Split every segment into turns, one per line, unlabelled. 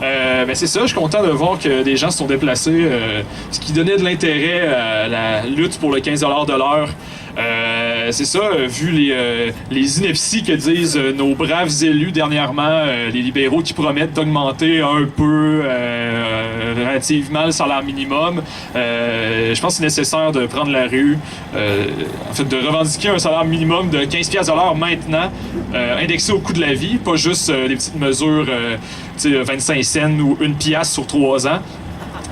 Ben c'est ça, je suis content de voir que des gens se sont déplacés, ce qui donnait de l'intérêt à la lutte pour le 15 $ de l'heure. C'est ça, vu les inepties que disent nos braves élus dernièrement, les libéraux qui promettent d'augmenter un peu relativement le salaire minimum, je pense que c'est nécessaire de prendre la rue, en fait de revendiquer un salaire minimum de 15$ de l'heure maintenant, indexé au coût de la vie, pas juste des petites mesures 25 cents ou 1 piastre sur 3 ans.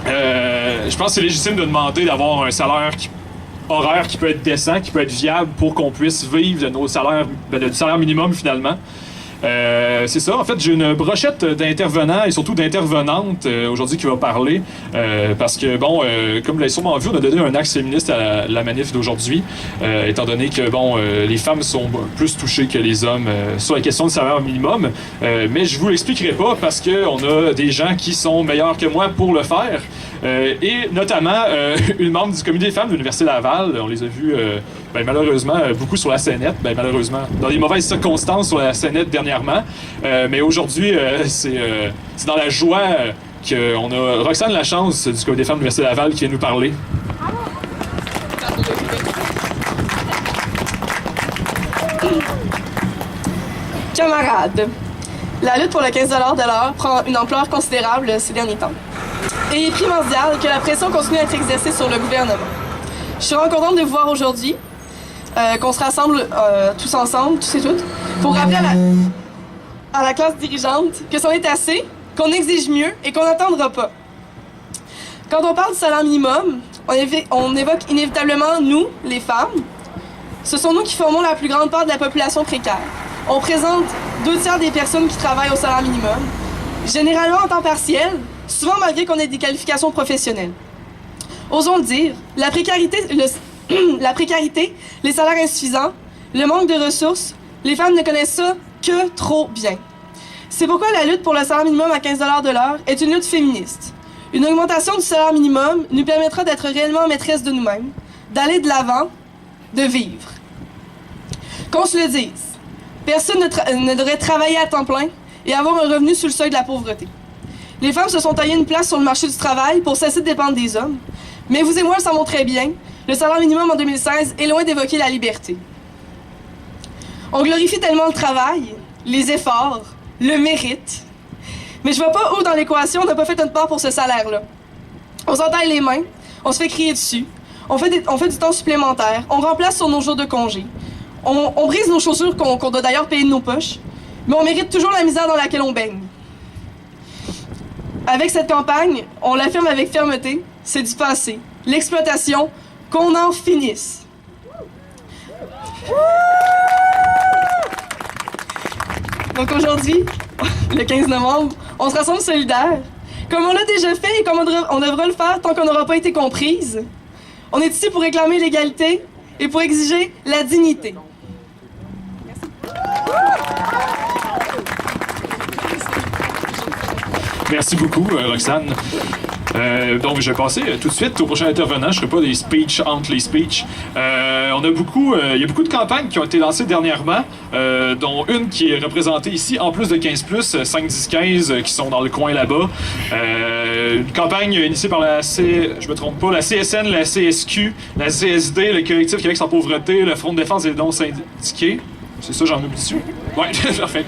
Je pense que c'est légitime de demander d'avoir un salaire horaire qui peut être décent, qui peut être viable pour qu'on puisse vivre de nos salaires, du salaire minimum finalement. C'est ça, en fait, j'ai une brochette d'intervenants et surtout d'intervenantes aujourd'hui qui va parler parce que, bon, comme vous l'avez sûrement vu, on a donné un axe féministe à la manif d'aujourd'hui, étant donné que, bon, les femmes sont plus touchées que les hommes sur la question du salaire minimum, mais je vous l'expliquerai pas parce qu'on a des gens qui sont meilleurs que moi pour le faire. Et notamment une membre du comité des femmes de l'Université Laval, on les a vus malheureusement beaucoup sur la scénette, malheureusement dans des mauvaises circonstances sur la scénette dernièrement, mais aujourd'hui c'est dans la joie qu'on a Roxane Lachance du comité des femmes de l'Université Laval qui vient nous parler.
Camarades, la lutte pour le 15 $ de l'heure prend une ampleur considérable ces derniers temps. Et il est primordial que la pression continue à être exercée sur le gouvernement. Je suis vraiment contente de vous voir aujourd'hui, qu'on se rassemble tous ensemble, tous et toutes, pour rappeler à la classe dirigeante que c'en est assez, qu'on exige mieux et qu'on n'attendra pas. Quand on parle du salaire minimum, on évoque inévitablement nous, les femmes. Ce sont nous qui formons la plus grande part de la population précaire. On présente 2/3 des personnes qui travaillent au salaire minimum, généralement en temps partiel, souvent malgré qu'on ait des qualifications professionnelles. Osons le dire, la précarité, les salaires insuffisants, le manque de ressources, les femmes ne connaissent ça que trop bien. C'est pourquoi la lutte pour le salaire minimum à 15 $ de l'heure est une lutte féministe. Une augmentation du salaire minimum nous permettra d'être réellement maîtresses de nous-mêmes, d'aller de l'avant, de vivre. Qu'on se le dise, personne ne devrait travailler à temps plein et avoir un revenu sous le seuil de la pauvreté. Les femmes se sont taillées une place sur le marché du travail pour cesser de dépendre des hommes. Mais vous et moi le savons très bien, le salaire minimum en 2016 est loin d'évoquer la liberté. On glorifie tellement le travail, les efforts, le mérite. Mais je vois pas où dans l'équation on n'a pas fait notre part pour ce salaire-là. On s'entaille les mains, on se fait crier dessus, on fait du temps supplémentaire, on remplace sur nos jours de congé, on brise nos chaussures qu'on doit d'ailleurs payer de nos poches, mais on mérite toujours la misère dans laquelle on baigne. Avec cette campagne, on l'affirme avec fermeté, c'est du passé. L'exploitation, qu'on en finisse. Donc aujourd'hui, le 15 novembre, on se rassemble solidaires. Comme on l'a déjà fait et comme on devra le faire tant qu'on n'aura pas été comprise. On est ici pour réclamer l'égalité et pour exiger la dignité.
Merci beaucoup, Roxane. Donc, je vais passer tout de suite au prochain intervenant. Je ne ferai pas des speeches entre les speeches. Il y a beaucoup de campagnes qui ont été lancées dernièrement, dont une qui est représentée ici, en plus de 15+, 5, 10, 15 qui sont dans le coin là-bas. Une campagne initiée par la CSN, la CSQ, la CSD, le Collectif Québec sans pauvreté, le Front de défense des non-syndiqués. C'est ça, j'en oublie dessus? Oui, parfait.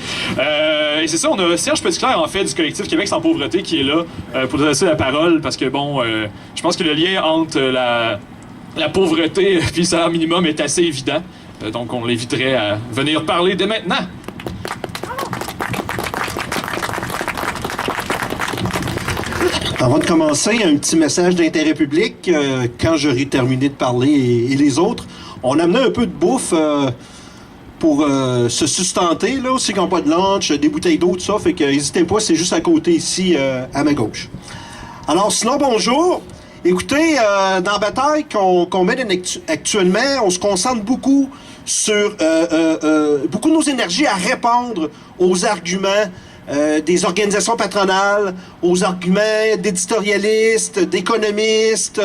Et c'est ça, on a Serge Petitclerc, en fait, du Collectif Québec sans pauvreté, qui est là pour nous laisser la parole, parce que, bon, je pense que le lien entre la pauvreté et le salaire minimum est assez évident. Donc, on l'inviterait à venir parler dès maintenant.
Avant de commencer, un petit message d'intérêt public. Quand j'aurai terminé de parler et les autres, on a amené un peu de bouffe pour se sustenter, là, ceux qui n'ont pas de lunch, des bouteilles d'eau, tout ça, fait que n'hésitez pas, c'est juste à côté ici, à ma gauche. Alors, sinon, bonjour. Écoutez, dans la bataille qu'on mène actuellement, on se concentre beaucoup sur beaucoup de nos énergies à répondre aux arguments des organisations patronales, aux arguments d'éditorialistes, d'économistes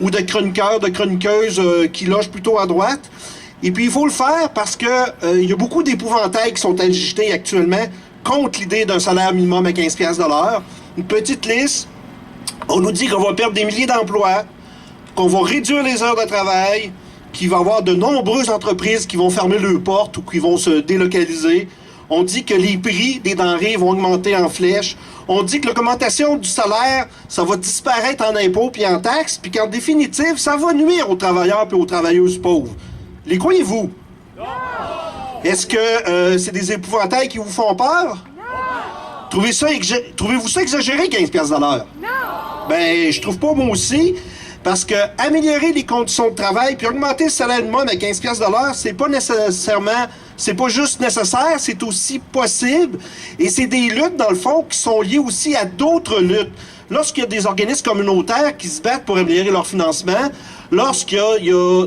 ou de chroniqueurs, de chroniqueuses qui logent plutôt à droite. Et puis, il faut le faire parce que il y a beaucoup d'épouvantails qui sont agités actuellement contre l'idée d'un salaire minimum à 15 piastres de l'heure. Une petite liste. On nous dit qu'on va perdre des milliers d'emplois, qu'on va réduire les heures de travail, qu'il va y avoir de nombreuses entreprises qui vont fermer leurs portes ou qui vont se délocaliser. On dit que les prix des denrées vont augmenter en flèche. On dit que l'augmentation du salaire, ça va disparaître en impôts puis en taxes, puis qu'en définitive, ça va nuire aux travailleurs puis aux travailleuses pauvres. Les croyez-vous? Non! Est-ce que c'est des épouvantails qui vous font peur? Non! Trouvez-vous ça exagéré, 15 piastres de l'heure? Non! Ben, je trouve pas moi aussi. Parce que améliorer les conditions de travail puis augmenter le salaire minimum à 15 piastres de l'heure, c'est pas nécessairement, c'est pas juste nécessaire, c'est aussi possible. Et c'est des luttes, dans le fond, qui sont liées aussi à d'autres luttes. Lorsqu'il y a des organismes communautaires qui se battent pour améliorer leur financement, lorsqu'il y a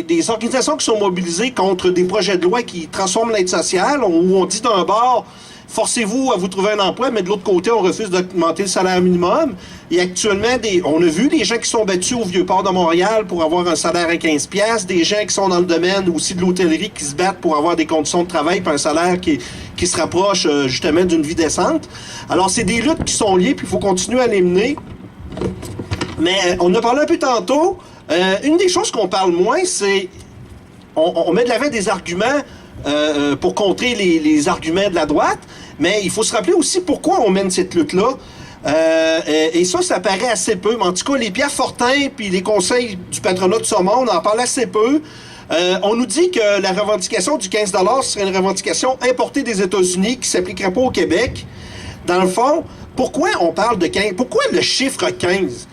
des organisations qui sont mobilisées contre des projets de loi qui transforment l'aide sociale, où on dit d'un bord, forcez-vous à vous trouver un emploi, mais de l'autre côté, on refuse d'augmenter le salaire minimum. Et actuellement, on a vu des gens qui sont battus au Vieux-Port de Montréal pour avoir un salaire à 15 piastres, des gens qui sont dans le domaine aussi de l'hôtellerie qui se battent pour avoir des conditions de travail et un salaire qui se rapproche justement d'une vie décente. Alors, c'est des luttes qui sont liées, puis il faut continuer à les mener. Mais on a parlé un peu tantôt. Une des choses qu'on parle moins, c'est on met de l'avant des arguments pour contrer les arguments de la droite, mais il faut se rappeler aussi pourquoi on mène cette lutte-là. Et ça paraît assez peu. Mais en tout cas, les Pierre Fortin puis les conseils du patronat de Saumon, on en parle assez peu. On nous dit que la revendication du 15 $ serait une revendication importée des États-Unis qui ne s'appliquerait pas au Québec. Dans le fond, pourquoi on parle de 15? Pourquoi le chiffre 15?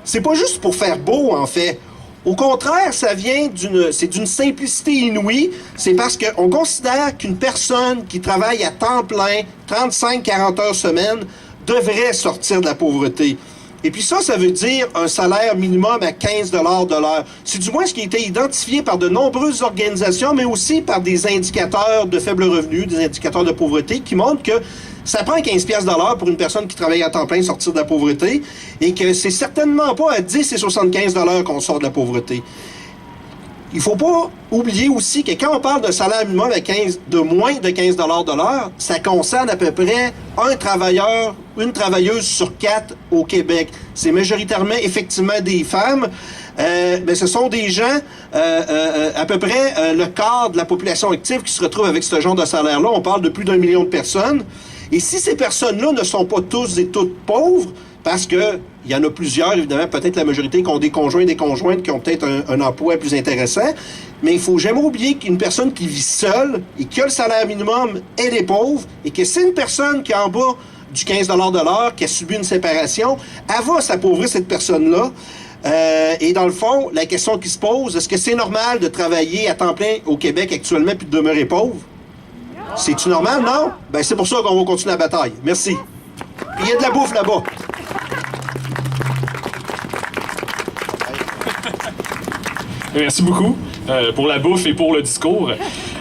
C'est pas juste pour faire beau, en fait. Au contraire, ça vient d'une simplicité inouïe. C'est parce qu'on considère qu'une personne qui travaille à temps plein, 35-40 heures semaine, devrait sortir de la pauvreté. Et puis ça veut dire un salaire minimum à 15 $ de l'heure. C'est du moins ce qui a été identifié par de nombreuses organisations, mais aussi par des indicateurs de faible revenu, des indicateurs de pauvreté, qui montrent que ça prend 15 piastres de l'heure pour une personne qui travaille à temps plein sortir de la pauvreté, et que c'est certainement pas à 10 et 75 $ qu'on sort de la pauvreté. Il faut pas oublier aussi que quand on parle d'un salaire minimum de moins de 15 $ de l'heure, ça concerne à peu près un travailleur, une travailleuse sur 4 au Québec. C'est majoritairement, effectivement, des femmes. Mais ce sont des gens, à peu près le quart de la population active qui se retrouve avec ce genre de salaire-là. On parle de plus d'1 million de personnes. Et si ces personnes-là ne sont pas tous et toutes pauvres, parce que il y en a plusieurs, évidemment, peut-être la majorité qui ont des conjoints et des conjointes qui ont peut-être un emploi plus intéressant, mais il faut jamais oublier qu'une personne qui vit seule et qui a le salaire minimum, elle est pauvre, et que c'est une personne qui est en bas du 15 $ de l'heure, qui a subi une séparation, elle va s'appauvrir, cette personne-là. Et dans le fond, la question qui se pose, est-ce que c'est normal de travailler à temps plein au Québec actuellement puis de demeurer pauvre? C'est-tu normal, non? Ben c'est pour ça qu'on va continuer la bataille. Merci. Il y a de la bouffe là-bas.
Merci beaucoup pour la bouffe et pour le discours.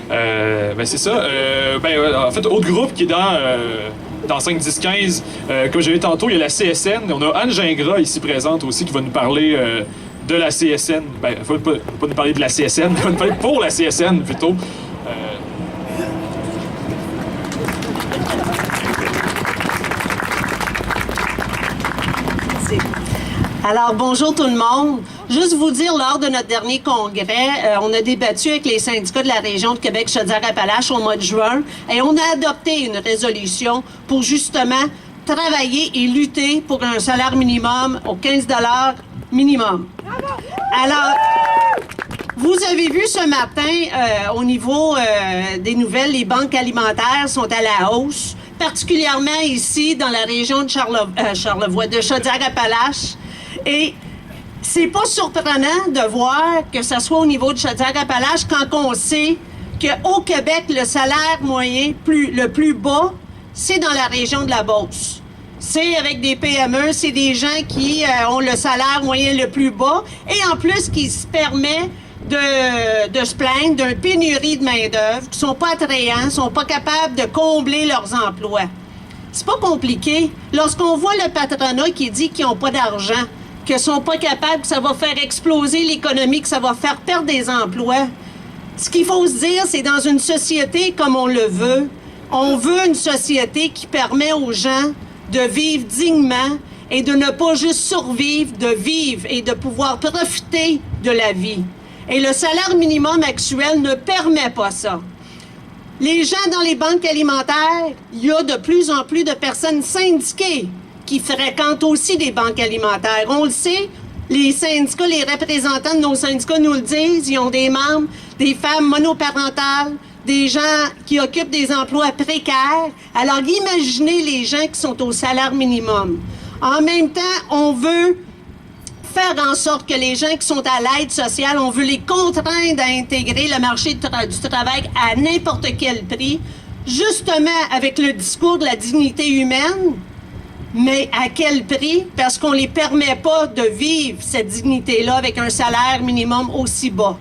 Ben c'est ça. En fait, autre groupe qui est dans 5, 10, 15, comme j'ai dit tantôt, il y a la CSN. On a Anne Gingras ici présente aussi qui va nous parler de la CSN. Ben, il ne faut pas nous parler de la CSN, il va nous parler pour la CSN plutôt.
Alors, bonjour tout le monde. Juste vous dire, lors de notre dernier congrès, on a débattu avec les syndicats de la région de Québec-Chaudière-Appalaches au mois de juin et on a adopté une résolution pour justement travailler et lutter pour un salaire minimum au 15 $ minimum. Alors, vous avez vu ce matin, au niveau des nouvelles, les banques alimentaires sont à la hausse, particulièrement ici dans la région de Charlevoix, de Chaudière-Appalaches. Et c'est pas surprenant de voir que ça soit au niveau de Chaudière-Appalaches quand on sait qu'au Québec, le salaire moyen le plus bas, c'est dans la région de la Beauce. C'est avec des PME, c'est des gens qui ont le salaire moyen le plus bas et en plus qui se permet de se plaindre d'une pénurie de main-d'œuvre, qui sont pas attrayants, sont pas capables de combler leurs emplois. C'est pas compliqué. Lorsqu'on voit le patronat qui dit qu'ils n'ont pas d'argent, qu'ils sont pas capables, que ça va faire exploser l'économie, que ça va faire perdre des emplois, ce qu'il faut se dire, c'est dans une société comme on le veut, On veut une société qui permet aux gens de vivre dignement et de ne pas juste survivre, de vivre et de pouvoir profiter de la vie. Et le salaire minimum actuel ne permet pas ça. Les gens dans les banques alimentaires, il y a de plus en plus de personnes syndiquées qui fréquentent aussi des banques alimentaires. On le sait, les syndicats, les représentants de nos syndicats nous le disent, ils ont des membres, des femmes monoparentales, des gens qui occupent des emplois précaires. Alors imaginez les gens qui sont au salaire minimum. En même temps, on veut faire en sorte que les gens qui sont à l'aide sociale, on veut les contraindre à intégrer le marché du travail à n'importe quel prix, justement avec le discours de la dignité humaine, mais à quel prix? Parce qu'on ne les permet pas de vivre cette dignité-là avec un salaire minimum aussi bas.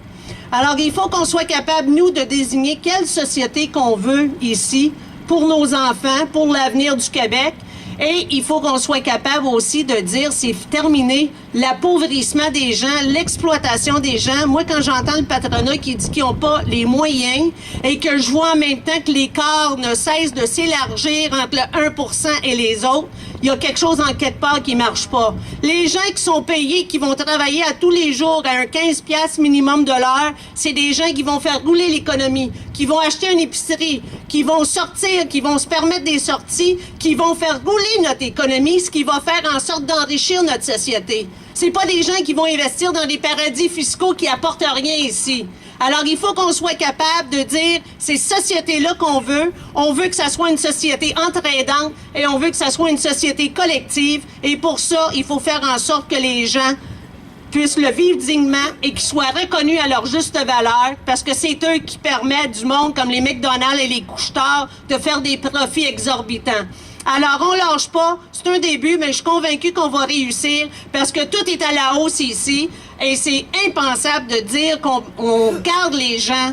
Alors, il faut qu'on soit capable, nous, de désigner quelle société qu'on veut ici pour nos enfants, pour l'avenir du Québec. Et il faut qu'on soit capable aussi de dire c'est terminé l'appauvrissement des gens, l'exploitation des gens. Moi, quand j'entends le patronat qui dit qu'ils n'ont pas les moyens et que je vois en même temps que l'écart ne cesse de s'élargir entre le 1% et les autres, il y a quelque chose en quelque part qui marche pas. Les gens qui sont payés, qui vont travailler à tous les jours à un 15 piastres minimum de l'heure, c'est des gens qui vont faire rouler l'économie, qui vont acheter une épicerie, qui vont sortir, qui vont se permettre des sorties, qui vont faire rouler notre économie, ce qui va faire en sorte d'enrichir notre société. C'est pas des gens qui vont investir dans des paradis fiscaux qui apportent rien ici. Alors, il faut qu'on soit capable de dire, ces sociétés-là qu'on veut, on veut que ça soit une société entraidante et on veut que ça soit une société collective. Et pour ça, il faut faire en sorte que les gens puissent le vivre dignement et qu'ils soient reconnus à leur juste valeur parce que c'est eux qui permettent du monde comme les McDonald's et les couche-tard de faire des profits exorbitants. Alors, on lâche pas. C'est un début, mais je suis convaincue qu'on va réussir parce que tout est à la hausse ici et c'est impensable de dire qu'on garde les gens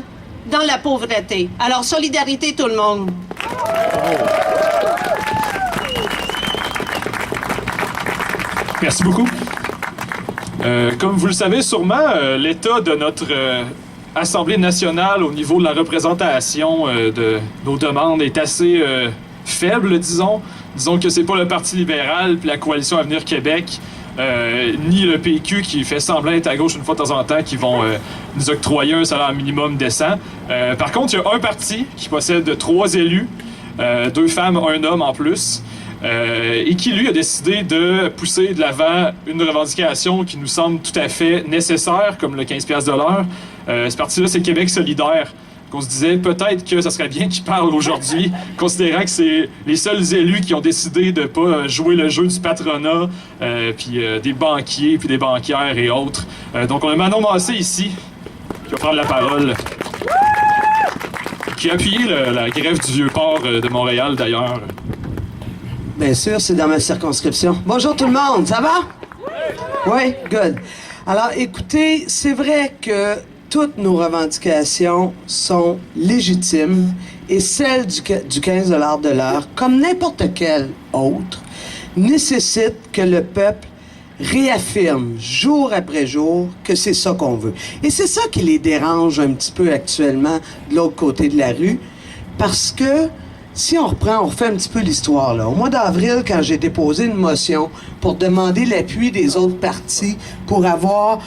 dans la pauvreté. Alors, solidarité tout le monde.
Merci beaucoup. Comme vous le savez sûrement, l'état de notre Assemblée nationale au niveau de la représentation de nos demandes est assez faible, disons. Disons que c'est pas le Parti libéral puis la Coalition Avenir Québec ni le PQ qui fait semblant d'être à gauche une fois de temps en temps qui vont nous octroyer un salaire minimum décent. Par contre, il y a un parti qui possède 3 élus, 2 femmes, 1 homme en plus, et qui, lui, a décidé de pousser de l'avant une revendication qui nous semble tout à fait nécessaire, comme le 15$ de l'heure. Ce parti-là, c'est Québec solidaire. Qu'on se disait peut-être que ça serait bien qu'ils parlent aujourd'hui, considérant que c'est les seuls élus qui ont décidé de ne pas jouer le jeu du patronat, puis des banquiers, puis des banquières et autres. Donc on a Manon Massé ici, qui va prendre la parole, qui a appuyé la grève du Vieux-Port de Montréal d'ailleurs.
Bien sûr, c'est dans ma circonscription. Bonjour tout le monde, ça va? Oui, good. Alors écoutez, c'est vrai que toutes nos revendications sont légitimes et celles du 15$ de l'heure, comme n'importe quelle autre, nécessitent que le peuple réaffirme jour après jour que c'est ça qu'on veut. Et c'est ça qui les dérange un petit peu actuellement de l'autre côté de la rue, parce que si on refait un petit peu l'histoire, là. Au mois d'avril, quand j'ai déposé une motion pour demander l'appui des autres partis pour avoir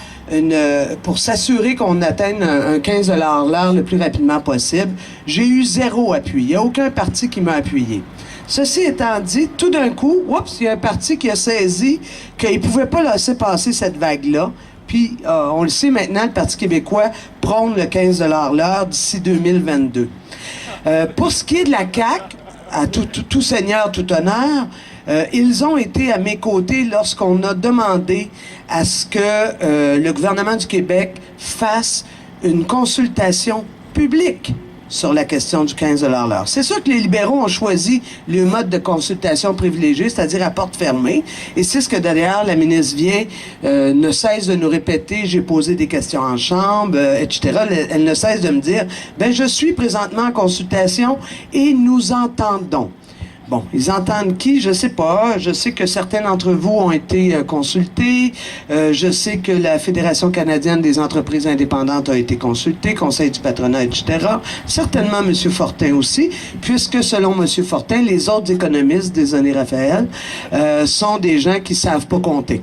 pour s'assurer qu'on atteigne un 15$ l'heure le plus rapidement possible, j'ai eu 0 appui. Il n'y a aucun parti qui m'a appuyé. Ceci étant dit, tout d'un coup, il y a un parti qui a saisi qu'il ne pouvait pas laisser passer cette vague-là. Puis, on le sait maintenant, le Parti québécois prône le 15$ l'heure d'ici 2022. Pour ce qui est de la CAQ, à tout seigneur, tout honneur, ils ont été à mes côtés lorsqu'on a demandé à ce que le gouvernement du Québec fasse une consultation publique sur la question du 15$ l'heure. C'est sûr que les libéraux ont choisi le mode de consultation privilégié, c'est-à-dire à porte fermée. Et c'est ce que d'ailleurs la ministre Vien ne cesse de nous répéter. J'ai posé des questions en chambre, etc. Elle ne cesse de me dire, je suis présentement en consultation et nous entendons. Bon, ils entendent qui? Je sais pas. Je sais que certains d'entre vous ont été consultés. Je sais que la Fédération canadienne des entreprises indépendantes a été consultée, Conseil du patronat, etc. Certainement M. Fortin aussi, puisque selon M. Fortin, les autres économistes, désolé Raphaël, sont des gens qui savent pas compter.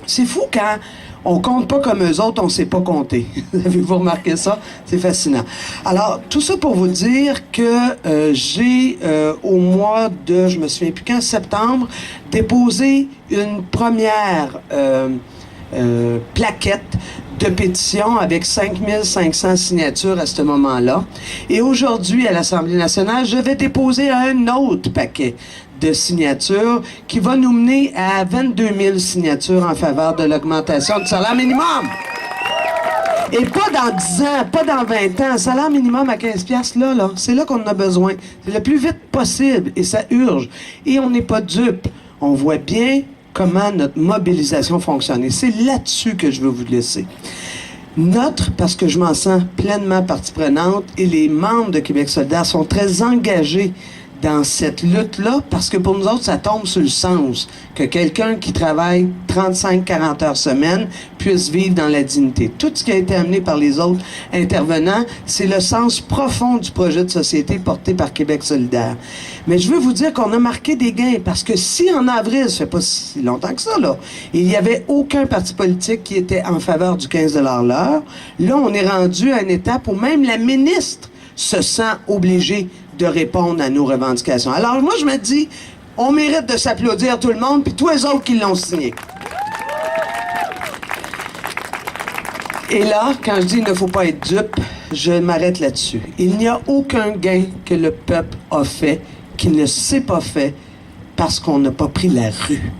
C'est fou quand on compte pas comme eux autres, on sait pas compter. Avez-vous remarqué ça? C'est fascinant. Alors, tout ça pour vous dire que j'ai, au mois de, je me souviens plus quand, septembre, déposé une première plaquette de pétition avec 5500 signatures à ce moment-là. Et aujourd'hui, à l'Assemblée nationale, je vais déposer un autre paquet de signatures qui va nous mener à 22 000 signatures en faveur de l'augmentation du salaire minimum. Et pas dans 10 ans, pas dans 20 ans. Salaire minimum à 15 piastres, là, c'est là qu'on en a besoin. C'est le plus vite possible et ça urge. Et on n'est pas dupe. On voit bien comment notre mobilisation fonctionne. Et c'est là-dessus que je veux vous laisser. Parce que je m'en sens pleinement partie prenante et les membres de Québec solidaire sont très engagés dans cette lutte-là, parce que pour nous autres, ça tombe sur le sens que quelqu'un qui travaille 35-40 heures semaine puisse vivre dans la dignité. Tout ce qui a été amené par les autres intervenants, c'est le sens profond du projet de société porté par Québec solidaire. Mais je veux vous dire qu'on a marqué des gains, parce que si en avril, ça fait pas si longtemps que ça, là, il n'y avait aucun parti politique qui était en faveur du 15 $ l'heure, là, on est rendu à une étape où même la ministre se sent obligée de répondre à nos revendications. Alors moi, je me dis, on mérite de s'applaudir tout le monde, puis tous les autres qui l'ont signé. Et là, quand je dis il ne faut pas être dupe, je m'arrête là-dessus. Il n'y a aucun gain que le peuple a fait qui ne s'est pas fait parce qu'on n'a pas pris la rue.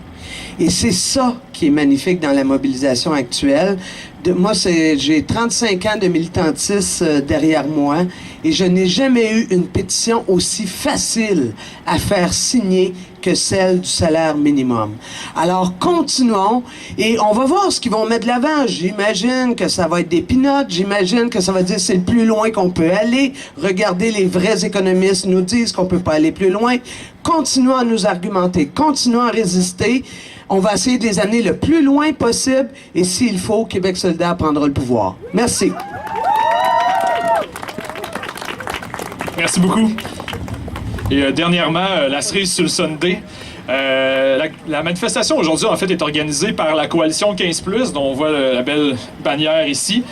Et c'est ça qui est magnifique dans la mobilisation actuelle. Moi, j'ai 35 ans de militantisme derrière moi et je n'ai jamais eu une pétition aussi facile à faire signer que celle du salaire minimum. Alors, continuons et on va voir ce qu'ils vont mettre de l'avant. J'imagine que ça va être des peanuts, j'imagine que ça va dire c'est le plus loin qu'on peut aller. Regardez, les vrais économistes nous disent qu'on peut pas aller plus loin. Continuons à nous argumenter, continuons à résister. On va essayer de les amener le plus loin possible et s'il faut, Québec solidaire prendra le pouvoir. Merci.
Merci beaucoup. Et dernièrement, la cerise sur le Sunday. La manifestation aujourd'hui, en fait, est organisée par la Coalition 15+, dont on voit la belle bannière ici.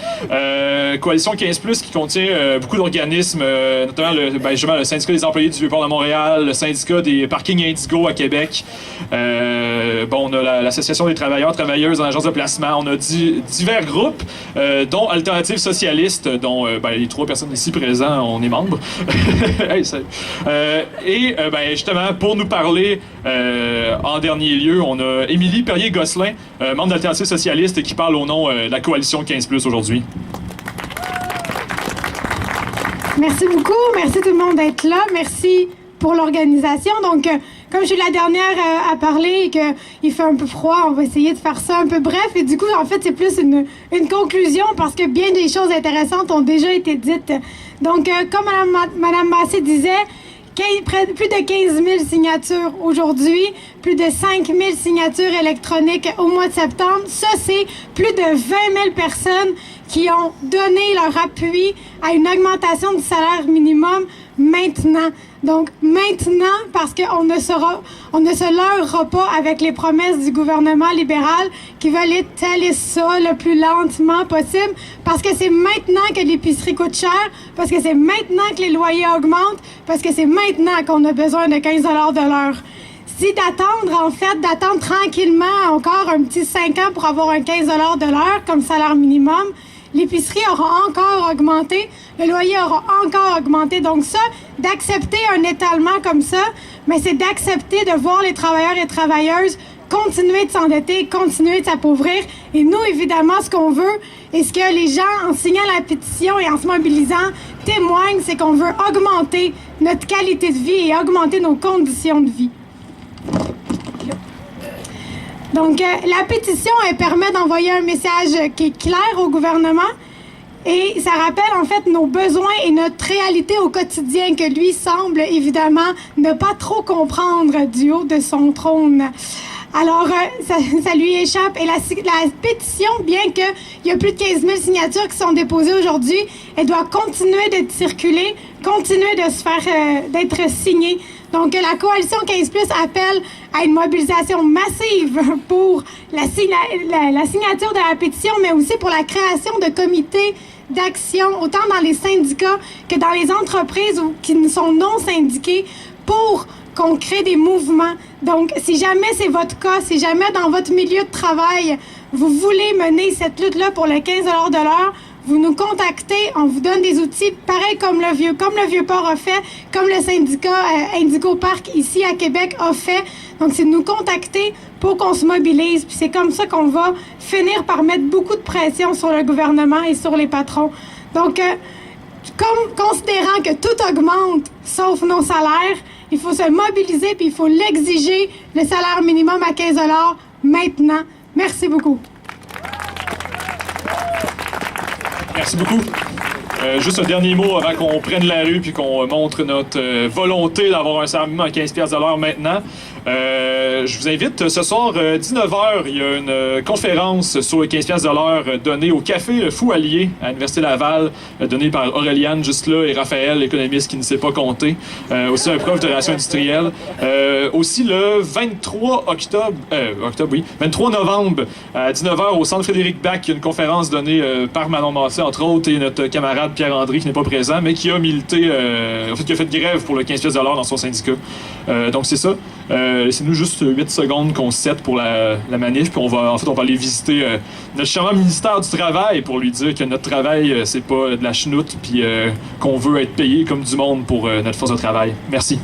Coalition 15+, qui contient beaucoup d'organismes, notamment justement, le syndicat des employés du Vieux-Port de Montréal, le syndicat des parkings Indigo à Québec. On a l'Association des travailleurs, travailleuses en agence de placement. On a divers groupes, dont Alternative Socialiste, dont les 3 personnes ici présentes, on est membres. Hey, justement, pour nous parler en dernier lieu, on a Émilie Perrier-Gosselin, membre d'Alternative Socialiste, qui parle au nom de la Coalition 15+ aujourd'hui.
Merci beaucoup. Merci tout le monde d'être là. Merci pour l'organisation. Donc, comme je suis la dernière à parler et qu'il fait un peu froid, on va essayer de faire ça un peu bref. Et du coup, en fait, c'est plus une conclusion parce que bien des choses intéressantes ont déjà été dites. Donc, comme Mme Massé disait, plus de 15 000 signatures aujourd'hui, plus de 5 000 signatures électroniques au mois de septembre. Ça, c'est plus de 20 000 personnes qui ont donné leur appui à une augmentation du salaire minimum maintenant. Donc, maintenant, parce qu'on ne se leurrera pas avec les promesses du gouvernement libéral qui veulent étaler ça le plus lentement possible, parce que c'est maintenant que l'épicerie coûte cher, parce que c'est maintenant que les loyers augmentent, parce que c'est maintenant qu'on a besoin de 15 $ de l'heure. Si d'attendre tranquillement encore un petit 5 ans pour avoir un 15 $ de l'heure comme salaire minimum, l'épicerie aura encore augmenté, le loyer aura encore augmenté. Donc ça, d'accepter un étalement comme ça, mais c'est d'accepter de voir les travailleurs et travailleuses continuer de s'endetter, continuer de s'appauvrir. Et nous, évidemment, ce qu'on veut, et ce que les gens, en signant la pétition et en se mobilisant, témoignent, c'est qu'on veut augmenter notre qualité de vie et augmenter nos conditions de vie. Donc, la pétition, elle permet d'envoyer un message qui est clair au gouvernement, Et ça rappelle en fait nos besoins et notre réalité au quotidien que lui semble évidemment ne pas trop comprendre du haut de son trône. Alors, ça lui échappe. Et la pétition, bien qu'il y a plus de 15 000 signatures qui sont déposées aujourd'hui, elle doit continuer d'être circulée, continuer de se faire, d'être signée. Donc, la Coalition 15 Plus appelle à une mobilisation massive pour la signature de la pétition, mais aussi pour la création de comités d'action, autant dans les syndicats que dans les entreprises qui sont non syndiquées, pour qu'on crée des mouvements. Donc, si jamais c'est votre cas, si jamais dans votre milieu de travail, vous voulez mener cette lutte-là pour le 15 $ de l'heure, vous nous contactez, on vous donne des outils pareils comme le Vieux-Port a fait, comme le syndicat Indigo Park ici à Québec a fait. Donc, c'est de nous contacter pour qu'on se mobilise. Puis c'est comme ça qu'on va finir par mettre beaucoup de pression sur le gouvernement et sur les patrons. Donc, considérant que tout augmente sauf nos salaires, il faut se mobiliser puis il faut l'exiger, le salaire minimum à 15 $ maintenant. Merci beaucoup.
Merci beaucoup. Juste un dernier mot avant qu'on prenne la rue puis qu'on montre notre volonté d'avoir un salaire minimum à 15 $ de l'heure maintenant. Je vous invite ce soir, 19h, il y a une conférence sur les 15 $ de l'heure donnée au Café Fou Allié à l'Université Laval, donnée par Auréliane juste là et Raphaël, économiste qui ne sait pas compter, aussi un prof de relations industrielles. Aussi le 23 novembre à 19h au Centre Frédéric Bach, il y a une conférence donnée par Manon Massé, entre autres, et notre camarade Pierre-André qui n'est pas présent, mais qui a milité, qui a fait grève pour le 15 $ de l'heure dans son syndicat. Donc c'est ça. Laissez-nous juste 8 secondes qu'on se set pour la manif, puis on va aller visiter notre charmant ministère du Travail pour lui dire que notre travail, c'est pas de la chenoute, puis qu'on veut être payé comme du monde pour notre force de travail. Merci.